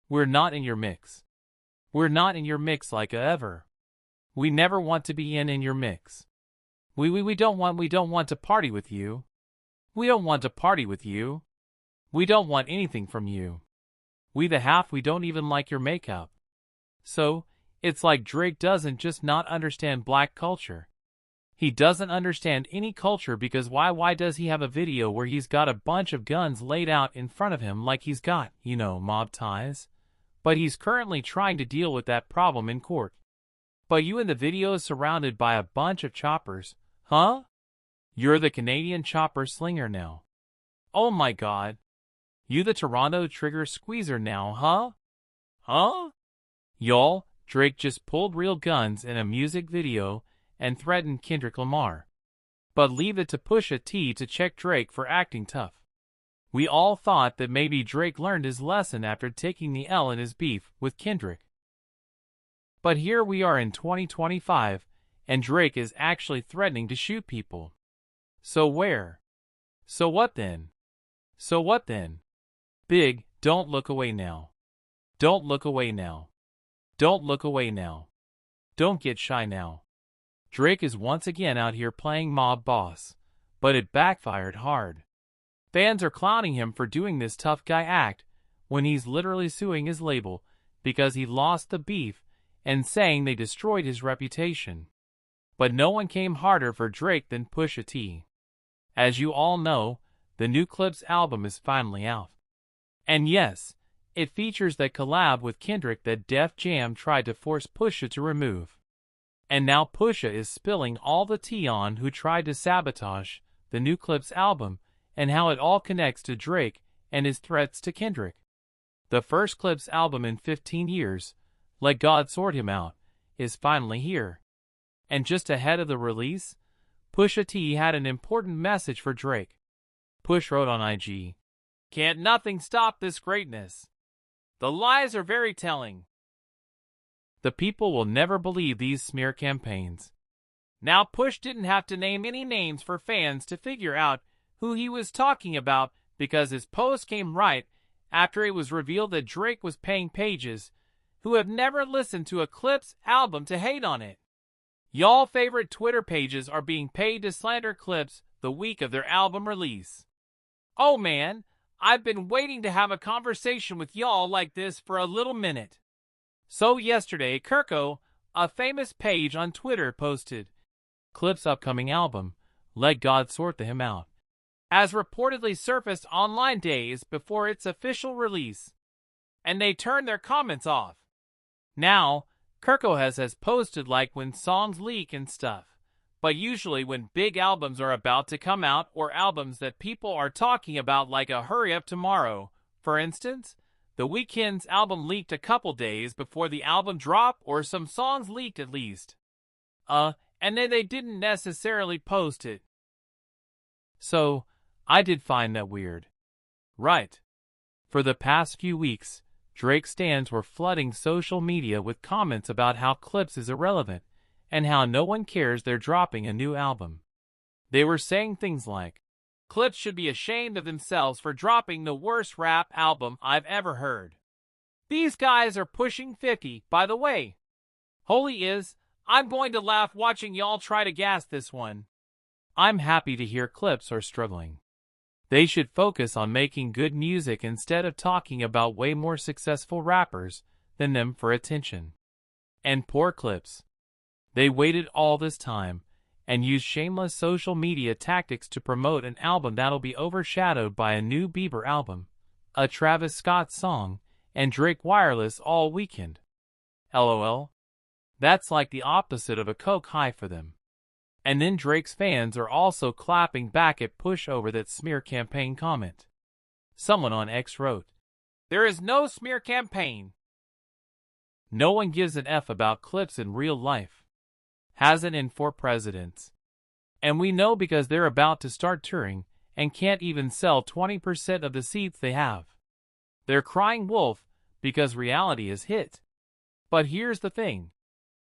We're not in your mix. We're not in your mix like ever. We never want to be in your mix. We don't want to party with you. We don't want to party with you. We don't want anything from you. We don't even like your makeup. So, it's like Drake doesn't just not understand black culture. He doesn't understand any culture because why does he have a video where he's got a bunch of guns laid out in front of him like he's got, mob ties? But he's currently trying to deal with that problem in court. But you in the video is surrounded by a bunch of choppers, huh? You're the Canadian chopper slinger now. Oh my god. You the Toronto trigger squeezer now, huh? Huh? Y'all, Drake just pulled real guns in a music video and threatened Kendrick Lamar. But leave it to Pusha T to check Drake for acting tough. We all thought that maybe Drake learned his lesson after taking the L in his beef with Kendrick. But here we are in 2025, and Drake is actually threatening to shoot people. So where? So what then? So what then? Big, don't look away now. Don't look away now. Don't look away now. Don't get shy now. Drake is once again out here playing mob boss, but it backfired hard. Fans are clowning him for doing this tough guy act when he's literally suing his label because he lost the beef and saying they destroyed his reputation. But no one came harder for Drake than Pusha T. As you all know, the new Clips album is finally out. And yes, it features that collab with Kendrick that Def Jam tried to force Pusha to remove. And now Pusha is spilling all the tea on who tried to sabotage the new Clips album and how it all connects to Drake and his threats to Kendrick. The first Clips album in 15 years, Let God Sort Him Out, is finally here. And just ahead of the release, Pusha T had an important message for Drake. Push wrote on IG, "Can't nothing stop this greatness. The lies are very telling. The people will never believe these smear campaigns." Now Push didn't have to name any names for fans to figure out who he was talking about because his post came right after it was revealed that Drake was paying pages who have never listened to a Clips album to hate on it. Y'all favorite Twitter pages are being paid to slander Clips the week of their album release. Oh man, I've been waiting to have a conversation with y'all like this for a little minute. So yesterday, Kirko, a famous page on Twitter, posted Clips' upcoming album, Let God Sort Him Out, as reportedly surfaced online days before its official release, and they turned their comments off. Now, Kirko has posted like when songs leak and stuff, but usually when big albums are about to come out or albums that people are talking about like a Hurry Up Tomorrow, for instance, The Weeknd's album leaked a couple days before the album drop or some songs leaked at least. And then they didn't necessarily post it. So, I did find that weird. Right. For the past few weeks, Drake stans were flooding social media with comments about how Clips is irrelevant and how no one cares they're dropping a new album. They were saying things like, Clips should be ashamed of themselves for dropping the worst rap album I've ever heard. These guys are pushing 50, by the way. Holy is, I'm going to laugh watching y'all try to gas this one. I'm happy to hear Clips are struggling. They should focus on making good music instead of talking about way more successful rappers than them for attention. And poor Clips. They waited all this time and used shameless social media tactics to promote an album that'll be overshadowed by a new Bieber album, a Travis Scott song, and Drake Wireless all weekend. LOL. That's like the opposite of a coke high for them. And then Drake's fans are also clapping back at Push over that smear campaign comment. Someone on X wrote, "There is no smear campaign. No one gives an F about Clips in real life. Hasn't in 4 presidents. And we know because they're about to start touring and can't even sell 20% of the seats they have. They're crying wolf because reality is hit. But here's the thing.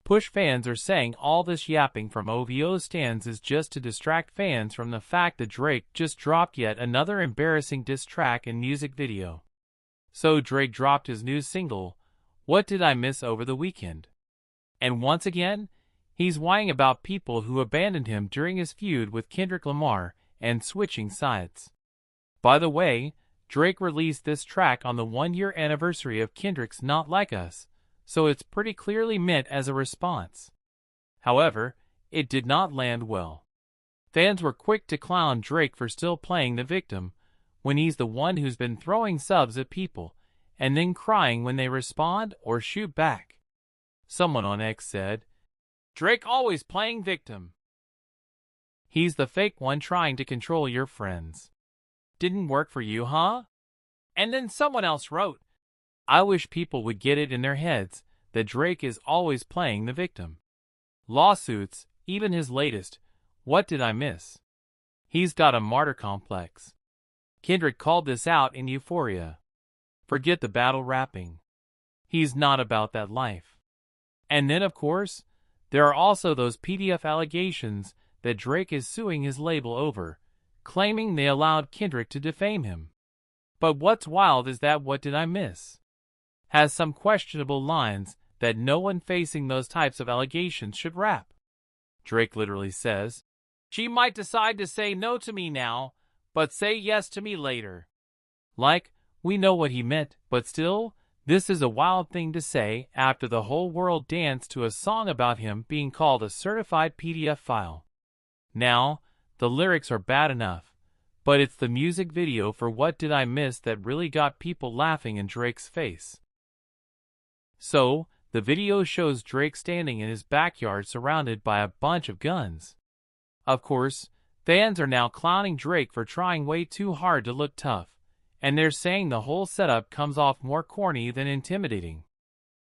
Push fans are saying all this yapping from OVO stands is just to distract fans from the fact that Drake just dropped yet another embarrassing diss track and music video. So Drake dropped his new single, What Did I Miss, over the weekend. And once again, he's whining about people who abandoned him during his feud with Kendrick Lamar and switching sides. By the way, Drake released this track on the 1-year anniversary of Kendrick's Not Like Us, so it's pretty clearly meant as a response. However, it did not land well. Fans were quick to clown Drake for still playing the victim, when he's the one who's been throwing subs at people, and then crying when they respond or shoot back. Someone on X said, "Drake always playing victim. He's the fake one trying to control your friends. Didn't work for you, huh?" And then someone else wrote, "I wish people would get it in their heads that Drake is always playing the victim. Lawsuits, even his latest, What Did I Miss? He's got a martyr complex." Kendrick called this out in Euphoria. Forget the battle rapping. He's not about that life. And then, of course, there are also those PDF allegations that Drake is suing his label over, claiming they allowed Kendrick to defame him. But what's wild is that What Did I Miss has some questionable lines that no one facing those types of allegations should rap. Drake literally says, "She might decide to say no to me now, but say yes to me later." Like, we know what he meant, but still, this is a wild thing to say after the whole world danced to a song about him being called a certified PDF file. Now, the lyrics are bad enough, but it's the music video for What Did I Miss that really got people laughing in Drake's face. So, the video shows Drake standing in his backyard surrounded by a bunch of guns. Of course, fans are now clowning Drake for trying way too hard to look tough, and they're saying the whole setup comes off more corny than intimidating.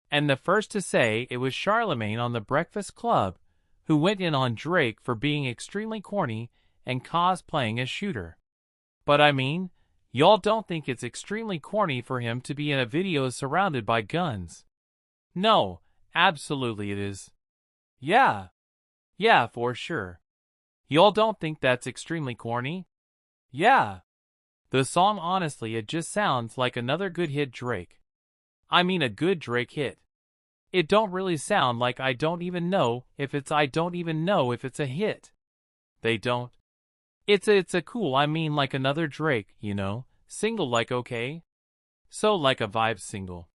And the first to say it was Charlemagne on The Breakfast Club, who went in on Drake for being extremely corny and cosplaying as Shooter. But I mean, y'all don't think it's extremely corny for him to be in a video surrounded by guns? No, absolutely it is. Yeah, for sure. Y'all don't think that's extremely corny? Yeah. The song, honestly, it just sounds like another good hit Drake. I mean a good Drake hit. It don't really sound like I don't even know if it's a hit. They don't. It's a cool, I mean like another Drake, single, like okay? So like a Vibes single.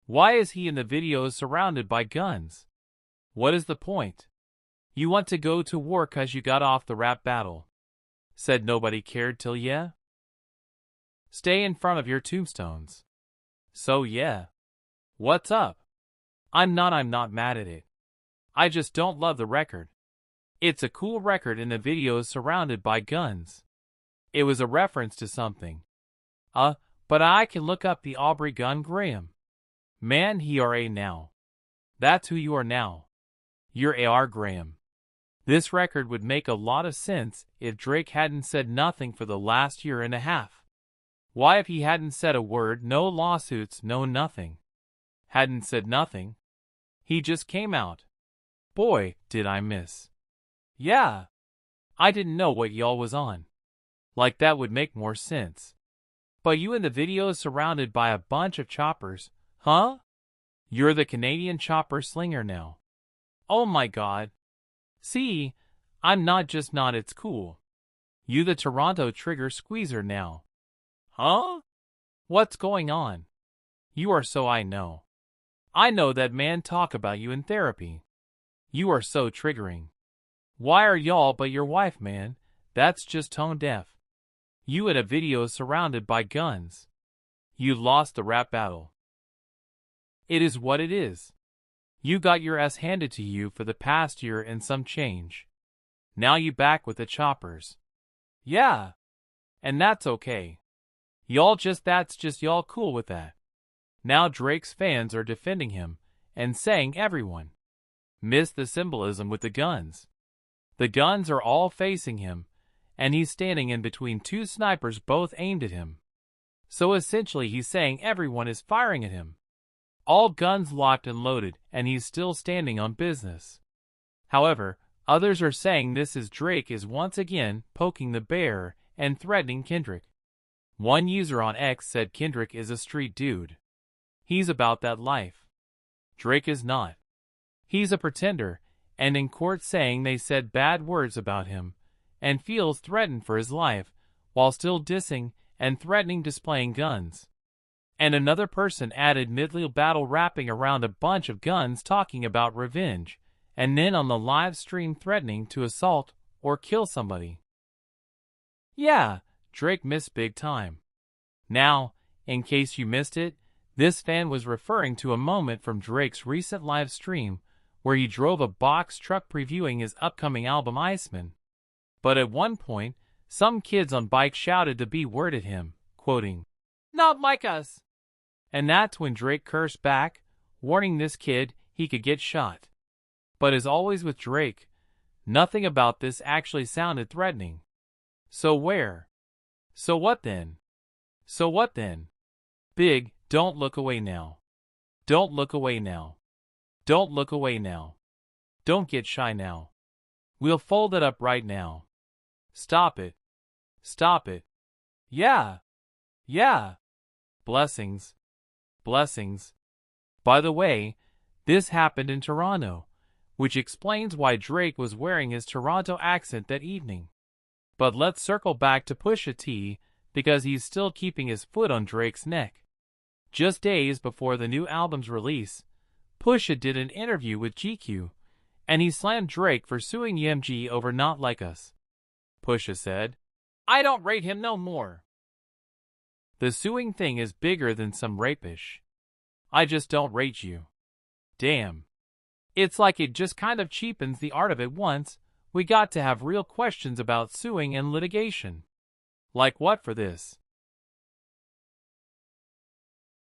Why is he in the video surrounded by guns? What is the point? You want to go to war 'cause you got off the rap battle. Said nobody cared till yeah? Stay in front of your tombstones. So yeah. What's up? I'm not mad at it. I just don't love the record. It's a cool record and the video is surrounded by guns. It was a reference to something. But I can look up the Aubrey Gunn Graham. Man, he are now. That's who you are now. You're A.R. Graham. This record would make a lot of sense if Drake hadn't said nothing for the last year and a half. Why, if he hadn't said a word, no lawsuits, no nothing. Hadn't said nothing. He just came out. Boy, did I miss. Yeah. I didn't know what y'all was on. Like that would make more sense. But you in the video surrounded by a bunch of choppers, huh? You're the Canadian chopper slinger now. Oh my god. See, I'm not, it's cool. You the Toronto trigger squeezer now. Huh? What's going on? You are so I know. I know that man talk about you in therapy. You are so triggering. Why are y'all but your wife, man? That's just tone deaf. You in a video surrounded by guns. You lost the rap battle. It is what it is. You got your ass handed to you for the past year and some change. Now you back with the choppers. Yeah. And that's okay. That's just y'all cool with that. Now Drake's fans are defending him and saying everyone missed the symbolism with the guns. The guns are all facing him, and he's standing in between two snipers both aimed at him. So essentially he's saying everyone is firing at him. All guns locked and loaded, and he's still standing on business. However, others are saying this is Drake is once again poking the bear and threatening Kendrick. One user on X said Kendrick is a street dude. He's about that life. Drake is not. He's a pretender, and in court saying they said bad words about him, and feels threatened for his life, while still dissing and threatening displaying guns. And another person added middle battle rapping around a bunch of guns talking about revenge, and then on the live stream threatening to assault or kill somebody. Yeah, Drake missed big time. Now, in case you missed it, this fan was referring to a moment from Drake's recent live stream where he drove a box truck previewing his upcoming album Iceman. But at one point, some kids on bikes shouted the B word at him, quoting, "Not like us." And that's when Drake cursed back, warning this kid he could get shot. But as always with Drake, nothing about this actually sounded threatening. So where? So what then? So what then? Big, don't look away now. Don't look away now. Don't look away now. Don't get shy now. We'll fold it up right now. Stop it. Stop it. Yeah. Yeah. Blessings. Blessings. By the way, this happened in Toronto, which explains why Drake was wearing his Toronto accent that evening. But let's circle back to Pusha T, because he's still keeping his foot on Drake's neck. Just days before the new album's release, Pusha did an interview with GQ, and he slammed Drake for suing UMG over Not Like Us. Pusha said, "I don't rate him no more. The suing thing is bigger than some rapish. I just don't rate you. Damn. It's like it just kind of cheapens the art of it once we got to have real questions about suing and litigation. Like what for this?